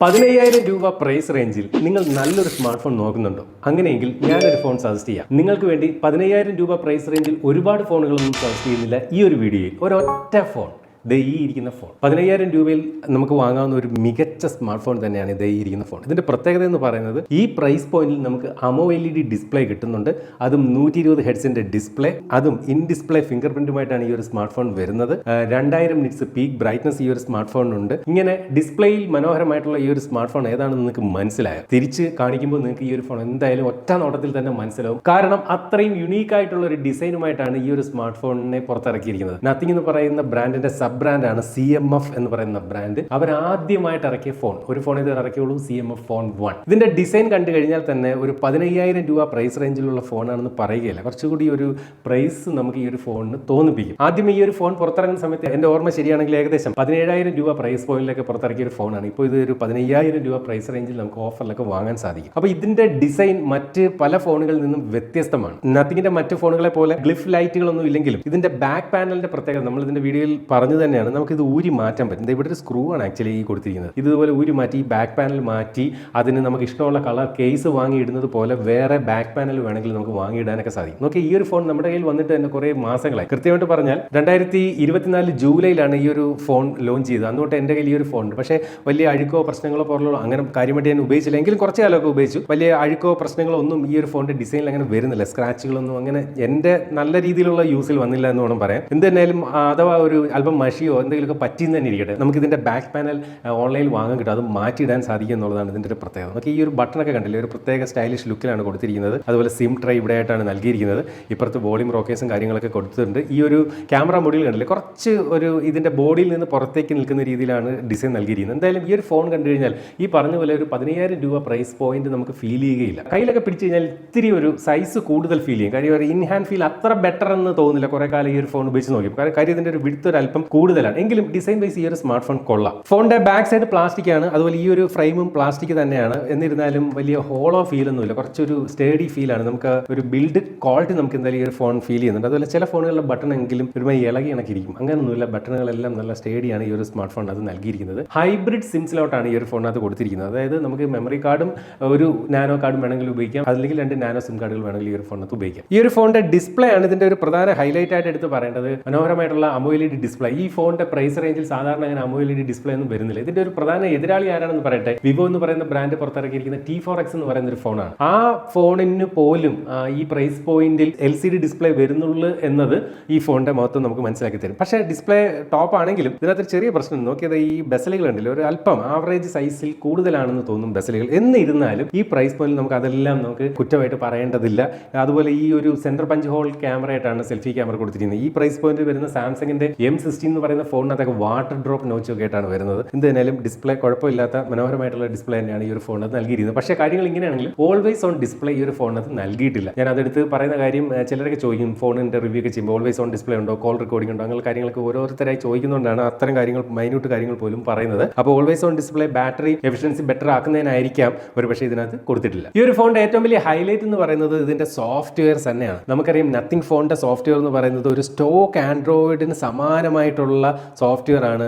15,000 രൂപ പ്രൈസ് റേഞ്ചിൽ നിങ്ങൾ നല്ലൊരു സ്മാർട്ട് ഫോൺ നോക്കുന്നുണ്ടോ? അങ്ങനെയെങ്കിൽ ഞാനൊരു ഫോൺ സജസ്റ്റ് ചെയ്യാം. നിങ്ങൾക്ക് വേണ്ടി 15,000 രൂപ പ്രൈസ് റേഞ്ചിൽ ഒരുപാട് ഫോണുകളൊന്നും സജസ്റ്റ് ചെയ്യുന്നില്ല. ഈ ഒരു വീഡിയോയിൽ ഒരൊറ്റ ഫോൺ, ഈ ഇരിക്കുന്ന ഫോൺ 15,000 രൂപയിൽ നമുക്ക് വാങ്ങാവുന്ന ഒരു മികച്ച സ്മാർട്ട് ഫോൺ തന്നെയാണ് ഈ ഇരിക്കുന്ന ഫോൺ. ഇതിന്റെ പ്രത്യേകത എന്ന് പറയുന്നത് ഈ പ്രൈസ് പോയിന്റിൽ നമുക്ക് AMOLED ഡിസ്പ്ലേ കിട്ടുന്നുണ്ട്. അതും 120 ഹെർട്സിന്റെ ഡിസ്പ്ലേ, അതും ഇൻ ഡിസ്പ്ലേ ഫിംഗർ പ്രിന്റുമായിട്ടാണ് ഈ ഒരു സ്മാർട്ട് ഫോൺ വരുന്നത്. 2000 നിറ്റ്സ് പീക്ക് ബ്രൈറ്റ്നസ് ഈ ഒരു സ്മാർട്ട് ഫോണിനുണ്ട്. ഇങ്ങനെ ഡിസ്പ്ലേയിൽ മനോഹരമായിട്ടുള്ള ഈ ഒരു സ്മാർട്ട് ഫോൺ ഏതാണെന്ന് നിങ്ങൾക്ക് മനസ്സിലായോ? തിരിച്ച് കാണിക്കുമ്പോൾ നിങ്ങൾക്ക് ഈ ഒരു ഫോൺ എന്തായാലും ഒറ്റ നോട്ടത്തിൽ തന്നെ മനസ്സിലാവും. കാരണം അത്രയും യുണീക്ക് ആയിട്ടുള്ള ഒരു ഡിസൈനുമായിട്ടാണ് ഈ ഒരു സ്മാർട്ട് ഫോണിനെ പുറത്തിറക്കിയിരിക്കുന്നത്. നത്തിങ് എന്ന് പറയുന്ന ബ്രാൻഡിന്റെ സബ് ബ്രാൻഡാണ് CMF എന്ന് പറയുന്ന ബ്രാൻഡ്. അവർ ആദ്യമായിട്ട് ഇറക്കിയ ഫോൺ, ഒരു ഫോൺ ഇത് ഇറക്കിയുള്ളൂ, CMF ഫോൺ 1. ഇതിന്റെ ഡിസൈൻ കണ്ടു കഴിഞ്ഞാൽ തന്നെ ഒരു 15,000 രൂപ പ്രൈസ് റേഞ്ചിലുള്ള ഫോണാണെന്ന് പറയുകയില്ല. കുറച്ചുകൂടി ഒരു പ്രൈസ് നമുക്ക് ഈ ഒരു ഫോണിന് തോന്നിപ്പിക്കും. ആദ്യം ഈ ഒരു ഫോൺ പുറത്തിറങ്ങുന്ന സമയത്ത് എന്റെ ഓർമ്മ ശരിയാണെങ്കിൽ ഏകദേശം 17,000 രൂപ പ്രൈസ് പോയിന്റിലേക്ക് പുറത്തിറക്കിയ ഒരു ഫോണാണ്. ഇപ്പോൾ ഇത് ഒരു 15,000 രൂപ പ്രൈസ് റേഞ്ചിൽ നമുക്ക് ഓഫറിലൊക്കെ വാങ്ങാൻ സാധിക്കും. അപ്പോൾ ഇതിന്റെ ഡിസൈൻ മറ്റ് പല ഫോണുകളിൽ നിന്നും വ്യത്യസ്തമാണ്. നത്തിങ്ങിന്റെ മറ്റ് ഫോണുകളെ പോലെ ഗ്ലിഫ് ലൈറ്റുകളൊന്നും ഇല്ലെങ്കിലും ഇതിന്റെ ബാക്ക് പാനലിന്റെ പ്രത്യേകത നമ്മൾ ഇതിന്റെ വീഡിയോയിൽ പറഞ്ഞു തന്നെയാണ്. നമുക്ക് ഇത് ഊരി മാറ്റാൻ പറ്റും. ഇവിടെ ഒരു സ്ക്രൂ ആണ് ആക്ച്വലി ഈ കൊടുത്തിരിക്കുന്നത്. ഇതുപോലെ ഊരി മാറ്റി ബാക്ക് പാനൽ മാറ്റി അതിന് നമുക്ക് ഇഷ്ടമുള്ള കളർ കേസ് വാങ്ങി ഇടുന്നത് പോലെ വേറെ ബാക്ക് പാനൽ വേണമെങ്കിൽ നമുക്ക് വാങ്ങിയിടാനൊക്കെ സാധിക്കും. നോക്കി, ഈ ഒരു ഫോൺ നമ്മുടെ കയ്യിൽ വന്നിട്ട് തന്നെ കുറേ മാസങ്ങളായി. കൃത്യമായിട്ട് പറഞ്ഞാൽ 2024 ജൂലൈയിലാണ് ഈ ഒരു ഫോൺ ലോഞ്ച് ചെയ്തത്. അന്നോട്ട് എൻ്റെ കയ്യിൽ ഈ ഒരു ഫോൺ ഉണ്ട്. പക്ഷേ വലിയ അഴുക്കോ പ്രശ്നങ്ങളോ പോലുള്ള അങ്ങനെ കാര്യമായിട്ട് ഞാൻ ഉപയോഗിച്ചില്ല. എങ്കിലും കുറച്ച് കാലമൊക്കെ ഉപയോഗിച്ചു. വലിയ അഴുക്കോ പ്രശ്നങ്ങളോ ഒന്നും ഈ ഒരു ഫോണിന്റെ ഡിസൈനിൽ അങ്ങനെ വരുന്നില്ല. സ്ക്രാച്ചുകളൊന്നും അങ്ങനെ എൻ്റെ നല്ല രീതിയിലുള്ള യൂസിൽ വന്നില്ല എന്ന് വേണം പറയാം. എന്തെന്നാലും അഥവാ ഒരു അല്പം മഷിയോ എന്തെങ്കിലുമൊക്കെ പറ്റിയെന്ന് തന്നെ ഇരിക്കട്ടെ, നമുക്ക് ഇതിന്റെ ബാക്ക് പാനൽ ഓൺലൈനിൽ വാങ്ങാൻ കിട്ടും. അത് മാറ്റിയിടാൻ സാധിക്കും എന്നുള്ളതാണ് ഇതിന്റെ ഒരു പ്രത്യേകത. നമുക്ക് ഈ ഒരു ബട്ടണൊക്കെ കണ്ടില്ലേ, ഒരു പ്രത്യേക സ്റ്റൈലിഷ് ലുക്കിലാണ് കൊടുത്തിരിക്കുന്നത്. അതുപോലെ സിം ട്രൈ ഇവിടെ ആയിട്ടാണ് നൽകിയിരിക്കുന്നത്. ഇപ്പുറത്ത് വോളിയം റോക്കേഴ്സും കാര്യങ്ങളൊക്കെ കൊടുത്തിട്ടുണ്ട്. ഈ ഒരു ക്യാമറ മൊഡ്യൂൾ കണ്ടില്ലേ, കുറച്ച് ഒരു ഇതിന്റെ ബോഡിയിൽ നിന്ന് പുറത്തേക്ക് നിൽക്കുന്ന രീതിയിലാണ് ഡിസൈൻ നൽകിയിരിക്കുന്നത്. എന്തായാലും ഈ ഒരു ഫോൺ കണ്ടു കഴിഞ്ഞാൽ ഈ പറഞ്ഞ പോലെ ഒരു 15,000 രൂപ പ്രൈസ് പോയിന്റ് നമുക്ക് ഫീൽ ചെയ്യുകയില്ല. കയ്യിലൊക്കെ പിടിച്ചു കഴിഞ്ഞാൽ ഇത്തിരി ഒരു സൈസ് കൂടുതൽ ഫീൽ ചെയ്യും. കാര്യം ഒരു ഇൻ ഹാൻഡ് ഫീൽ അത്ര ബെറ്റർ എന്ന് തോന്നുന്നില്ല. കുറെ കാലം ഈ ഒരു ഫോൺ ഉപയോഗിച്ച് നോക്കി. കാര്യം ഇതിന്റെ ഒരു വിഡ്ത്ത് ഒരു അല്പം കൂടുതലാണ്. എങ്കിലും ഡിസൈൻ വൈസ് ഈ ഒരു സ്മാർട്ട് ഫോൺ കൊള്ളാം. ഫോണിന്റെ ബാക്ക് സൈഡ് പ്ലാസ്റ്റിക് ആണ്. അതുപോലെ ഈ ഒരു ഫ്രെയിമും പ്ലാസ്റ്റിക് തന്നെയാണ്. എന്നിരുന്നാലും വലിയ ഹോളോ ഫീൽ ഒന്നുമില്ല. കുറച്ചൊരു സ്റ്റേഡി ഫീലാണ്. നമുക്ക് ഒരു ബിൽഡ് ക്വാളിറ്റി നമുക്ക് എന്തായാലും ഈ ഒരു ഫോൺ ഫീൽ ചെയ്യുന്നുണ്ട്. അതുപോലെ ചില ഫോണുകളിലെ ബട്ടൺ എങ്കിലും ഒരുമായി ഇളകി ഇണക്കിയിരിക്കും. അങ്ങനെയൊന്നുമില്ല. ബട്ടണുകളെല്ലാം നല്ല സ്റ്റേഡിയാണ് ഈ ഒരു സ്മാർട്ട് ഫോൺ അത് നൽകിയിരിക്കുന്നത്. ഹൈബ്രിഡ് സിം സ്ലോട്ടാണ് ഈ ഒരു ഫോണിനകത്ത് കൊടുത്തിരിക്കുന്നത്. അതായത് നമുക്ക് മെമ്മറി കാർഡും ഒരു നാനോ കാർഡും വേണമെങ്കിൽ ഉപയോഗിക്കാം. അല്ലെങ്കിൽ 2 നാനോ സിം കാർഡുകൾ വേണമെങ്കിൽ ഈ ഒരു ഫോണിനകത്ത് ഉപയോഗിക്കാം. ഈ ഒരു ഫോണിന്റെ ഡിസ്പ്ലേ ആണ് ഇതിന്റെ ഒരു പ്രധാന ഹൈലൈറ്റ് ആയിട്ട് എടുത്ത് പറയേണ്ടത്. മനോഹരമായിട്ടുള്ള AMOLED ഡിസ്പ്ലേ. ഈ ഫോണിന്റെ പ്രൈസ് റേഞ്ചിൽ സാധാരണ അങ്ങനെ AMOLED ഡിസ്പ്ലേ ഒന്നും വരുന്നില്ല. ഇതിന്റെ ഒരു പ്രധാന എതിരാളി ആരാണെന്ന് പറയട്ടെ, വിവോ എന്ന് പറയുന്ന ബ്രാൻഡ് പുറത്തിറക്കിയിരിക്കുന്ന T4X എന്ന് പറയുന്ന ഒരു ഫോണാണ്. ആ ഫോണിന് പോലും ഈ പ്രൈസ് പോയിന്റിൽ LCD ഡിസ്പ്ലേ വരുന്നുള്ളൂ എന്നത് ഈ ഫോണിന്റെ മഹത്വം നമുക്ക് മനസ്സിലാക്കി തരും. പക്ഷേ ഡിസ്പ്ലേ ടോപ്പ് ആണെങ്കിലും ഇതിനകത്ത് ചെറിയ പ്രശ്നം നോക്കിയത് ഈ ബെസലുകൾ ഉണ്ടല്ലോ, ഒരു അല്പം ആവറേജ് സൈസിൽ കൂടുതലാണെന്ന് തോന്നും ബെസലുകൾ. എന്നിരുന്നാലും ഈ പ്രൈസ് പോയിന്റിൽ നമുക്ക് അതെല്ലാം നമുക്ക് കുറ്റമായിട്ട് പറയേണ്ടതില്ല. അതുപോലെ ഈ ഒരു സെന്റർ പഞ്ച് ഹോൾ ക്യാമറ ആയിട്ടാണ് സെൽഫി ക്യാമറ കൊടുത്തിരിക്കുന്നത്. ഈ പ്രൈസ് പോയിന്റിൽ വരുന്ന സാംസങ്ങിന്റെ M16 എന്ന് പറയുന്ന ഫോണിനകത്തൊക്കെ വാട്ടർ ഡ്രോപ്പ് നോച്ചൊക്കെ ആയിട്ടാണ് വരുന്നത്. എന്തായാലും ഡിസ്പ്ലേ കുഴപ്പമില്ലാത്ത മനോഹരമായിട്ടുള്ള ഡിസ്പ്ലേ തന്നെയാണ് ഈ ഒരു ഫോണിനകത്ത് നൽകിയിരിക്കുന്നത്. പക്ഷേ കാര്യങ്ങൾ ഇങ്ങനെയാണെങ്കിൽ ഓൾവേസ് ഓൺ ഡിസ്പ്ലേ ഈ ഒരു ഫോണിനകത്ത് നൽകിയിട്ടില്ല. ഞാൻ അതെടുത്ത് പറയുന്ന കാര്യം ചിലരൊക്കെ ചോദിക്കും, ഫോണിന്റെ റിവ്യൂ ഒക്കെ ചെയ്യുമ്പോൾ ഓൾവേസ് ഓൺ ഡിസ്പ്ലേ ഉണ്ടോ, കോൾ റെക്കോർഡിംഗ് ഉണ്ടോ, അങ്ങനെ കാര്യങ്ങളൊക്കെ ഓരോരുത്തരായി ചോദിക്കുന്നതുകൊണ്ടാണ് അത്തരം കാര്യങ്ങൾ മൈന്യൂട്ട് കാര്യങ്ങൾ പോലും പറയുന്നത്. അപ്പോൾ always on display battery efficiency better ആക്കുന്നതിനായിരിക്കാം ഒരു പക്ഷേ ഇതിനകത്ത് കൊടുത്തിട്ടില്ല. ഈ ഒരു ഫോണിന്റെ ഏറ്റവും വലിയ ഹൈലൈറ്റ് എന്ന് പറയുന്നത് ഇതിന്റെ സോഫ്റ്റ്വെയർ തന്നെയാണ്. നമുക്കറിയാം നത്തിങ് ഫോണിന്റെ സോഫ്റ്റ്വെയർ എന്ന് പറയുന്നത് ഒരു സ്റ്റോക്ക് ആൻഡ്രോയിഡിന് സമാനമായിട്ടുള്ള സോഫ്റ്റ്വെയർ ആണ്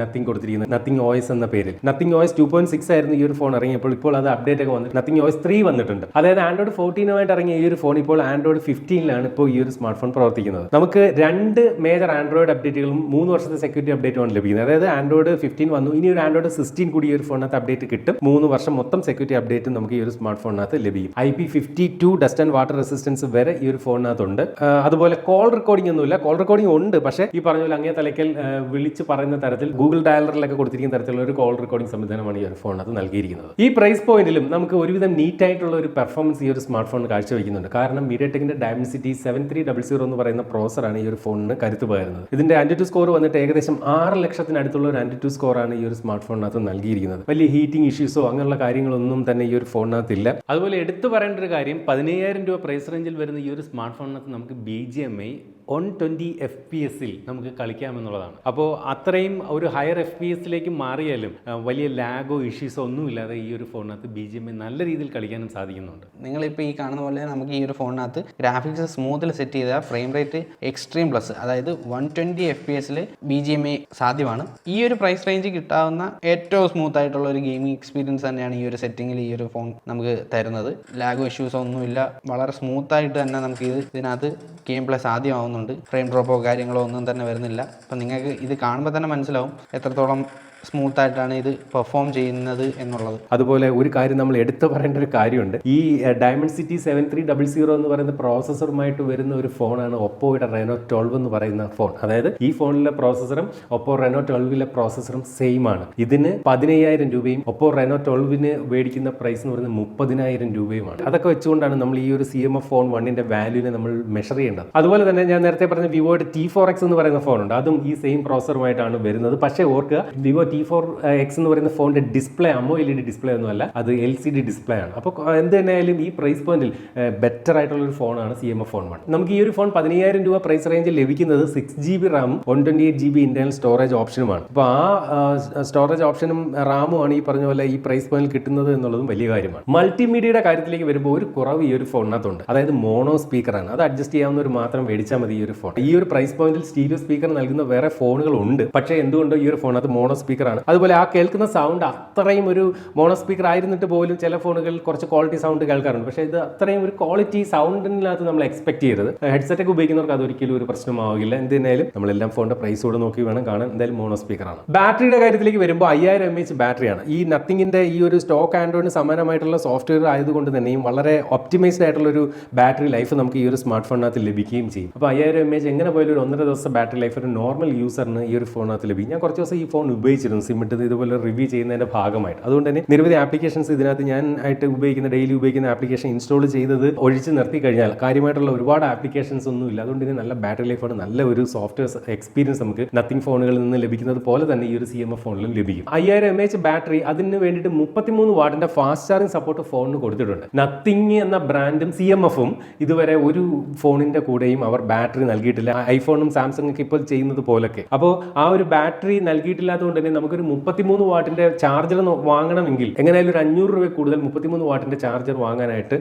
നത്തിങ് കൊടുത്തിരിക്കുന്നത്. നത്തിങ് OS എന്ന പേരിൽ. നത്തിങ് OS 2.6 ആയിരുന്നു ഈ ഒരു ഫോൺ ഇറങ്ങിയപ്പോൾ. ഇപ്പോൾ അത് അപ്ഡേറ്റ് ഒക്കെ വന്നിട്ട് നത്തിങ് OS 3 വന്നിട്ടുണ്ട്. അതായത് ആൻഡ്രോയിഡ് 14 ഇറങ്ങിയ ഈ ഒരു ഫോൺ ഇപ്പോൾ ആൻഡ്രോയിഡ് 15 ഇപ്പോൾ ഈ ഒരു സ്മാർട്ട് ഫോൺ പ്രവർത്തിക്കുന്നത്. നമുക്ക് 2 മേജർ ആൻഡ്രോയിഡ് അപ്ഡേറ്റുകളും 3 വർഷത്തെ സെക്യൂരിറ്റി അപ്ഡേറ്റുമാണ് ലഭിക്കുന്നത്. അതായത് ആൻഡ്രോയിഡ് 15 വന്നു, ഇനി ഒരു ആൻഡ്രോയിഡ് 16 കൂടി ഈ ഒരു ഫോണിനകത്ത് അപ്ഡേറ്റ് കിട്ടും. 3 വർഷം മൊത്തം സെക്യൂരിറ്റി അപ്ഡേറ്റ് നമുക്ക് ഈ ഒരു സ്മാർട്ട് ഫോണിനകത്ത് ലഭിക്കും. IP52 dust and water resistance വരെ ഈ ഒരു ഫോണിനകത്തുണ്ട്. അതുപോലെ കോൾ റെക്കോർഡിംഗ് ഒന്നുമില്ല. കോൾ റെക്കോർഡിംഗ് ഉണ്ട്, പക്ഷേ ഈ പറഞ്ഞ പോലെ അങ്ങേ തലയ്ക്കൽ വിളിച്ച് പറയുന്ന തരത്തിൽ ഗൂഗിൾ ഡയലറിലൊക്കെ കൊടുത്തിരിക്കുന്ന തരത്തിലുള്ള ഒരു കോൾ റെക്കോർഡിംഗ് സംവിധാനമാണ് ഈ ഒരു ഫോണിനകത്ത് നൽകിയിരിക്കുന്നത്. ഈ പ്രൈസ് പോയിന്റിലും നമുക്ക് ഒരുവിധം നീറ്റ് ആയിട്ടുള്ള ഒരു പെർഫോമൻസ് ഈ ഒരു സ്മാർട്ട് ഫോൺ കാഴ്ചവെക്കുന്നുണ്ട്. കാരണം MediaTekന്റെ Dimensity 7300 എന്ന് പറയുന്ന പ്രോസറാണ് ഈ ഒരു ഫോണിന് കരുത്ത് പകരുന്നത്. ഇതിന്റെ AnTuTu സ്കോർ വന്നിട്ട് ഏകദേശം 6 ലക്ഷത്തിനടുത്തുള്ള ഒരു AnTuTu സ്കോറാണ് ഈ ഒരു സ്മാർട്ട് ഫോണിനകത്ത് നൽകിയിരിക്കുന്നത്. വലിയ ഹീറ്റിംഗ് ഇഷ്യൂസോ അങ്ങനെയുള്ള കാര്യങ്ങളൊന്നും തന്നെ ഈ ഒരു ഫോണിനകത്ത് ഇല്ല. അതുപോലെ എടുത്തു പറയേണ്ട ഒരു കാര്യം, 15,000 രൂപ പ്രൈസ് റേഞ്ചിൽ വരുന്ന ഈ ഒരു സ്മാർട്ട് ഫോണിനകത്ത് നമുക്ക് BGMI 120 FPS നമുക്ക് കളിക്കാമെന്നുള്ളതാണ്. അപ്പോൾ അത്രയും ഒരു ഹയർ FPS മാറിയാലും വലിയ ലാഗോ ഇഷ്യൂസോ ഒന്നുമില്ലാതെ ഈ ഒരു ഫോണിനകത്ത് BGMI നല്ല രീതിയിൽ കളിക്കാനും സാധിക്കുന്നുണ്ട്. നിങ്ങളിപ്പോൾ ഈ കാണുന്ന പോലെ നമുക്ക് ഈ ഒരു ഫോണിനകത്ത് ഗ്രാഫിക്സ് സ്മൂത്തിൽ സെറ്റ് ചെയ്താൽ ഫ്രെയിം റേറ്റ് എക്സ്ട്രീം പ്ലസ്, അതായത് 120 FPS BGMI സാധ്യമാണ്. ഈ ഒരു പ്രൈസ് റേഞ്ച് കിട്ടാവുന്ന ഏറ്റവും സ്മൂത്ത് ആയിട്ടുള്ള ഒരു ഗെയിമിംഗ് എക്സ്പീരിയൻസ് തന്നെയാണ് ഈ ഒരു സെറ്റിങ്ങിൽ ഈ ഒരു ഫോൺ നമുക്ക് തരുന്നത്. ലാഗോ ഇഷ്യൂസോ ഒന്നുമില്ല, വളരെ സ്മൂത്തായിട്ട് തന്നെ നമുക്ക് ഇതിനകത്ത് ഗെയിം പ്ലേ സാധ്യമാവുന്നുണ്ട്. ഫ്രെയിം ഡ്രോപ്പോ കാര്യങ്ങളോ ഒന്നും തന്നെ വരുന്നില്ല. അപ്പം നിങ്ങൾക്ക് ഇത് കാണുമ്പോൾ തന്നെ മനസ്സിലാവും എത്രത്തോളം സ്മൂത്തായിട്ടാണ് ഇത് പെർഫോം ചെയ്യുന്നത് എന്നുള്ളത്. അതുപോലെ ഒരു കാര്യം നമ്മൾ എടുത്തു പറയേണ്ട ഒരു കാര്യമുണ്ട്. ഈ Dimensity 7300 എന്ന് പറയുന്ന പ്രോസസ്സറുമായിട്ട് വരുന്ന ഒരു ഫോണാണ് ഒപ്പോയുടെ Reno 12 എന്ന് പറയുന്ന ഫോൺ. അതായത് ഈ ഫോണിലെ പ്രോസസ്സറും ഒപ്പോ Reno 12 പ്രോസസ്സറും സെയിം ആണ്. ഇതിന് 15,000 രൂപയും ഒപ്പോ Reno 12 മേടിക്കുന്ന പ്രൈസ് എന്ന് പറയുന്നത് 30,000 രൂപയുമാണ്. അതൊക്കെ വെച്ചുകൊണ്ടാണ് നമ്മൾ ഈ ഒരു CMF ഫോൺ 1ന്റെ വാല്യൂവിനെ നമ്മൾ മെഷർ ചെയ്യേണ്ടത്. അതുപോലെ തന്നെ ഞാൻ നേരത്തെ പറഞ്ഞ വിവോയുടെ T4X എന്ന് പറയുന്ന ഫോണുണ്ട്. അതും ഈ സെയിം പ്രോസസ്സറുമായിട്ടാണ് വരുന്നത്. പക്ഷേ ഓർക്കുക, വിവോ T4X എന്ന് പറയുന്ന ഫോണിന്റെ ഡിസ്പ്ലേ AMOLED ഡിസ്പ്ലേ ഒന്നുമല്ല, അത് LCD ഡിസ്പ്ലേ ആണ്. അപ്പോൾ എന്ത് തന്നെയായാലും ഈ പ്രൈസ് പോയിന്റിൽ ബെറ്റർ ആയിട്ടുള്ള ഒരു ഫോണാണ് CMF ഫോൺ 1. നമുക്ക് ഈ ഒരു ഫോൺ 15,000 രൂപ പ്രൈസ് റേഞ്ചിൽ ലഭിക്കുന്നത് 6GB റാമും 128GB ഇന്റർണൽ സ്റ്റോറേജ് ഓപ്ഷനുമാണ്. അപ്പോൾ ആ സ്റ്റോറേജ് ഓപ്ഷനും റാമും ആണ് ഈ പറഞ്ഞ പോലെ ഈ പ്രൈസ് പോയിന്റിൽ കിട്ടുന്നത് എന്നുള്ളതും വലിയ കാര്യമാണ്. മൾട്ടിമീഡിയയുടെ കാര്യത്തിലേക്ക് വരുമ്പോൾ ഒരു കുറവ് ഈ ഒരു ഫോണിനകത്തുണ്ട്. അതായത് മോണോ സ്പീക്കറാണ്. അത് അഡ്ജസ്റ്റ് ചെയ്യാവുന്നവർ മാത്രം മേടിച്ചാൽ മതി ഈ ഒരു ഫോൺ. ഈ ഒരു പ്രൈസ് പോയിന്റിൽ സ്റ്റീരിയോ സ്പീക്കർ നൽകുന്ന വേറെ ഫോണുകളുണ്ട്. പക്ഷേ എന്തുകൊണ്ടോ ഈ ഒരു ഫോണത് മോണോ സ്പീക്കറാണ്. അതുപോലെ ആ കേൾക്കുന്ന സൗണ്ട് അത്രയും ഒരു മോണോ സ്പീക്കർ ആയിരുന്നിട്ട് പോലും ചില ഫോണുകളിൽ കുറച്ച് ക്വാളിറ്റി സൗണ്ട് കേൾക്കാറുണ്ട്. പക്ഷേ ഇത് അത്രയും ഒരു ക്വാളിറ്റി സൗണ്ടിനകത്ത് നമ്മൾ എക്സ്പെക്ട് ചെയ്യരുത്. ഹെഡ്സെറ്റ് ഒക്കെ ഉപയോഗിക്കുന്നവർക്ക് അതൊരിക്കലും ഒരു പ്രശ്നമാവില്ല. എന്തിനായാലും നമ്മളെല്ലാം ഫോണിന്റെ പ്രൈസോട് നോക്കി വേണം കാണാൻ. എന്തായാലും മോണോ സ്പീക്കറാണ്. ബാറ്ററിയുടെ കാര്യത്തിലേക്ക് വരുമ്പോൾ 5000 mAh ബാറ്ററിയാണ്. ഈ നത്തിങ്ങിന്റെ ഈ ഒരു സ്റ്റോക്ക് ആൻഡ്രോയിഡിന് സമാനമായിട്ടുള്ള സോഫ്റ്റ്വെയർ ആയതുകൊണ്ട് തന്നെയും വളരെ ഒപ്റ്റിമൈസ്ഡ് ആയിട്ടുള്ള ഒരു ബാറ്ററി ലൈഫ് നമുക്ക് ഈ ഒരു സ്മാർട്ട് ഫോണിനകത്ത് ലഭിക്കുകയും ചെയ്യും. അപ്പോൾ 5000 mAh എങ്ങനെ പോയാലും ഒരു 1.5 ദിവസം ബാറ്ററി ലൈഫ് ഒരു നോർമൽ യൂസറിന് ഈ ഒരു ഫോണിനകത്ത് ലഭിക്കും. ഞാൻ കുറച്ച് ദിവസം ഈ ഫോൺ ഉപയോഗിച്ചിരുന്നു സിം ഇട്ടത് ഇതുപോലെ റിവ്യൂ ചെയ്യുന്നതിന്റെ ഭാഗമായിട്ട്. അതുകൊണ്ട് തന്നെ നിരവധി ആപ്ലിക്കേഷൻസ് ഇതിനകത്ത് ഞാൻ ആയിട്ട് ഡെയിലി ഉപയോഗിക്കുന്ന ആപ്ലിക്കേഷൻ ഇൻസ്റ്റാൾ ചെയ്തത് ഒഴിച്ച് നിർത്തി കഴിഞ്ഞാൽ കാര്യമായിട്ടുള്ള ഒരുപാട് ആപ്ലിക്കേഷൻസ് ഒന്നും ഇല്ല. അതുകൊണ്ട് തന്നെ നല്ല ബാറ്ററി ലൈഫാണ്, നല്ല ഒരു സോഫ്റ്റ്വെയർ എക്സ്പീരിയൻസ് നമുക്ക് നത്തിങ് ഫോണുകളിൽ നിന്ന് ലഭിക്കുന്നത് പോലെ തന്നെ ഈ ഒരു CMF ഫോണിലും ലഭിക്കും. 5000 mAh ബാറ്ററി, അതിന് വേണ്ടിയിട്ട് 33 വാട്ടിന്റെ ഫാസ്റ്റ് ചാർജിംഗ് സപ്പോർട്ട് ഫോണിന് കൊടുത്തിട്ടുണ്ട്. നത്തിങ് എന്ന ബ്രാൻഡും CMFും ഇതുവരെ ഒരു ഫോണിന്റെ കൂടെയും അവർ ബാറ്ററി നൽകിയിട്ടില്ല. ഐഫോണും സാംസങ് ഒക്കെ ഇപ്പോൾ ചെയ്യുന്നത് പോലൊക്കെ. അപ്പോൾ ആ ഒരു ബാറ്ററി നൽകിയിട്ടില്ലാത്തതുകൊണ്ട് തന്നെ നമുക്കൊരു 33 വാട്ടിന്റെ ചാർജർ വാങ്ങണമെങ്കിൽ എങ്ങനെയായാലും ഒരു 500 രൂപ കൂടുതൽ 33 വാട്ടിന്റെ ചാർജർ വാങ്ങാനായിട്ട്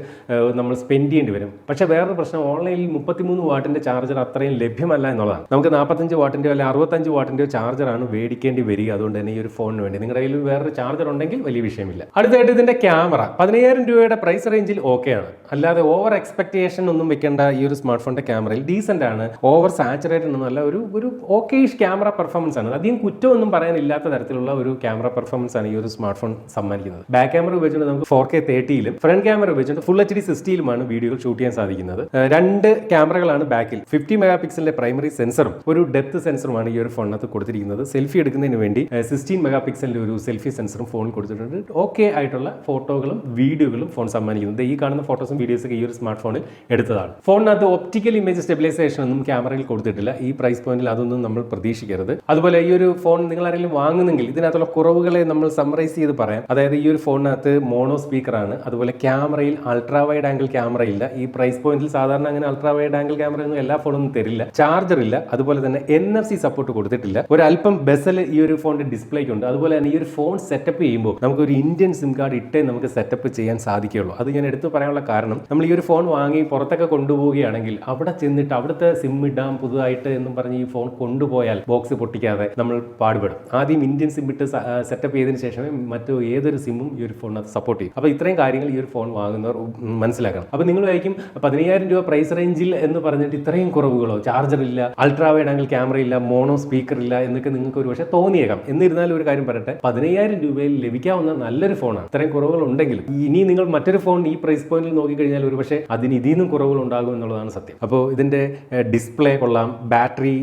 നമ്മൾ സ്പെൻഡ് ചെയ്യേണ്ടി വരും. പക്ഷേ വേറൊരു പ്രശ്നം, ഓൺലൈനിൽ 33 വാട്ടിന്റെ ചാർജർ അത്രയും ലഭ്യമല്ല എന്നുള്ളതാണ്. നമുക്ക് 45 വാട്ടിന്റെയോ അല്ലെങ്കിൽ 65 വാട്ടിന്റെയോ ചാർജറാണ് മേടിക്കേണ്ടി വരിക. അതുകൊണ്ട് തന്നെ ഈ ഒരു ഫോണിന് വേണ്ടി നിങ്ങളുടെ കയ്യിൽ വേറൊരു ചാർജർ ഉണ്ടെങ്കിൽ വലിയ വിഷയമില്ല. അടുത്തായിട്ട് ഇതിന്റെ ക്യാമറ 15,000 രൂപയുടെ പ്രൈസ് റേഞ്ചിൽ ഓക്കെയാണ്. അല്ലാതെ ഓവർ എക്സ്പെക്ടേഷൻ ഒന്നും വെക്കേണ്ട. ഈ ഒരു സ്മാർട്ട് ഫോണിന്റെ ക്യാമറയിൽ ഡീസന്റ് ആണ്, ഓവർ സാച്ചുറേറ്റഡ് ഒന്നുമല്ല, ഒരു ഓക്കേഷ് ക്യാമറ പെർഫോമൻസ് ആണ്. അധികം കുറ്റമൊന്നും പറയാനില്ലാത്ത തരത്തിലുള്ള ഒരു ക്യാമറ പെർഫോമൻസ് ആണ് ഈ ഒരു സ്മാർട്ട് ഫോൺ സമ്മാനിക്കുന്നത്. ബാക്ക് ക്യാമറ ഉപയോഗിച്ചുകൊണ്ട് നമുക്ക് 4K 30ലും ഫ്രണ്ട് ക്യാമറ ഉപയോഗിച്ചുകൊണ്ട് Full HD 60ലുമാണ് വീഡിയോകൾ ഷൂട്ട് ചെയ്യാൻ സാധിക്കുന്നത്. 2 ക്യാമറകളാണ് ബാക്കിൽ. 50 മെഗാ പിക്സലിന്റെ പ്രൈമറി സെൻസറും ഒരു ഡെപ്ത് സെൻസറുമാണ് ഈ ഒരു ഫോണിനകത്ത് കൊടുത്തിരിക്കുന്നത്. സെൽഫി എടുക്കുന്നതിന് വേണ്ടി 16 മെഗാ പിക്സലിന്റെ ഒരു സെൽഫി സെൻസറും ഫോണിൽ കൊടുത്തിട്ടുണ്ട്. ഓക്കെ ആയിട്ടുള്ള ഫോട്ടോകളും വീഡിയോകളും ഫോൺ സമ്മാനിക്കുന്നത്. ഈ കാണുന്ന ഫോട്ടോസും വീഡിയോസും ഈ ഒരു സ്മാർട്ട് ഫോണിൽ എടുത്തതാണ്. ഫോണിനകത്ത് ഒപ്റ്റിക്കൽ ഇമേജ് സ്റ്റെബിലൈസേഷൻ ഒന്നും ക്യാമറയിൽ കൊടുത്തിട്ടില്ല. ഈ പ്രൈസ് പോയിന്റിൽ അതൊന്നും നമ്മൾ പ്രതീക്ഷിക്കരുത്. അതുപോലെ ഈ ഒരു ഫോൺ നിങ്ങൾ ആരെങ്കിലും വാങ്ങുന്നെങ്കിൽ ഇതിനകത്തുള്ള കുറവുകളെ നമ്മൾ സമ്മറൈസ് ചെയ്ത് പറയാം. അതായത് ഈ ഒരു ഫോണിനകത്ത് മോണോ സ്പീക്കറാണ്. അതുപോലെ ക്യാമറയിൽ അൾട്രാ വൈഡ് ആംഗിൾ ക്യാമറ ഇല്ല. ഈ പ്രൈസ് പോയിന്റിൽ സാധാരണ അങ്ങനെ അൾട്രാ വൈഡ് ആംഗിൾ ക്യാമറ ഒന്നും എല്ലാ ഫോണൊന്നും തരില്ല. ചാർജർ ഇല്ല. അതുപോലെ തന്നെ NFC സപ്പോർട്ട് കൊടുത്തിട്ടില്ല. ഒരു അല്പം ബെസൽ ഈ ഒരു ഫോണിന്റെ ഡിസ്പ്ലേക്ക് ഉണ്ട്. അതുപോലെ തന്നെ ഈ ഒരു ഫോൺ സെറ്റപ്പ് ചെയ്യുമ്പോൾ നമുക്ക് ഒരു ഇന്ത്യൻ സിം കാർഡ് ഇട്ടേ നമുക്ക് സെറ്റപ്പ് ചെയ്യാൻ സാധിക്കുകയുള്ളൂ. അത് ഞാൻ എടുത്തു പറയാനുള്ള കാരണം, നമ്മൾ ഈ ഒരു ഫോൺ വാങ്ങി പുറത്തൊക്കെ കൊണ്ടുപോവുകയാണെങ്കിൽ അവിടെ ചെന്നിട്ട് അവിടുത്തെ സിം ഇടാം പുതുതായിട്ട് എന്നും പറഞ്ഞ് ഈ ഫോൺ കൊണ്ടുപോയാൽ ബോക്സ് പൊട്ടിക്കാതെ നമ്മൾ പാടുപെടും. ആദ്യം ഇന്ത്യൻ സിം ഇട്ട് സെറ്റപ്പ് ചെയ്തതിന് ശേഷമേ മറ്റു ഏതൊരു സിമ്മും ഈ ഒരു ഫോണിനകത്ത് സപ്പോർട്ട് ചെയ്യും. അപ്പോൾ ഇത്രയും കാര്യങ്ങൾ ഈ ഒരു ഫോൺ വാങ്ങുന്നവർ മനസ്സിലാക്കണം. അപ്പോൾ നിങ്ങൾ വിചാരിക്കും 15,000 രൂപ പ്രൈസ് റേഞ്ചിൽ എന്ന് പറഞ്ഞിട്ട് ഇത്രയും കുറവുകളോ, ചാർജർ ഇല്ല, അൾട്രാ വൈഡ് ആംഗിൾ ക്യാമറ ഇല്ല, മോണോ സ്പീക്കർ ഇല്ല എന്നൊക്കെ നിങ്ങൾക്ക് ഒരു പക്ഷേ തോന്നിയേക്കാം. എന്നിരുന്നാലും ഒരു കാര്യം പറയട്ടെ, 15,000 രൂപയിൽ ലഭിക്കാവുന്ന നല്ലൊരു ഫോണാണ്. ഇത്രയും കുറവുകൾ ഉണ്ടെങ്കിൽ ഇനി നിങ്ങൾ മറ്റൊരു ഫോൺ ഈ പ്രൈസ് പോയിന്റിൽ നോക്കിക്കഴിഞ്ഞാൽ ഒരു പക്ഷേ അതിന് ഇതിൽ നിന്നും കുറവുകൾ ഉണ്ടാകും എന്നുള്ളതാണ് സത്യം. അപ്പോൾ ഇതിന്റെ ഡിസ്പ്ലേ കൊള്ളാം, ബാറ്ററി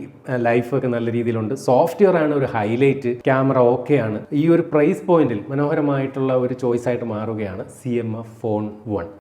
ലൈഫ് ഒക്കെ നല്ല രീതിയിലുണ്ട്, സോഫ്റ്റ്വെയർ ആണ് ഒരു ഹൈലൈറ്റ്, ക്യാമറ ഓക്കെ ആണ്. ഈ ഒരു പ്രൈസ് പോയിന്റിൽ മനോഹരമായിട്ടുള്ള ഒരു ചോയ്സ് ആയിട്ട് മാറുകയാണ് CMF ഫോൺ 1.